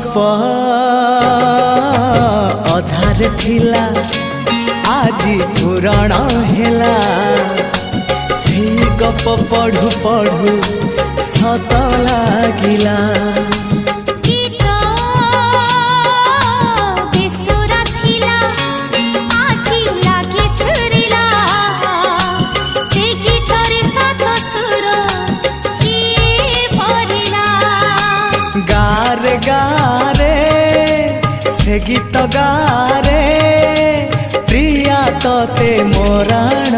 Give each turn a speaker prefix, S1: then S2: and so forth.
S1: गप अधार थिला आजी पुराण हेला से गप पढ़ु पढ़ु सत लागिला। गारे गारे से गीत गारे प्रिया तोते मोराण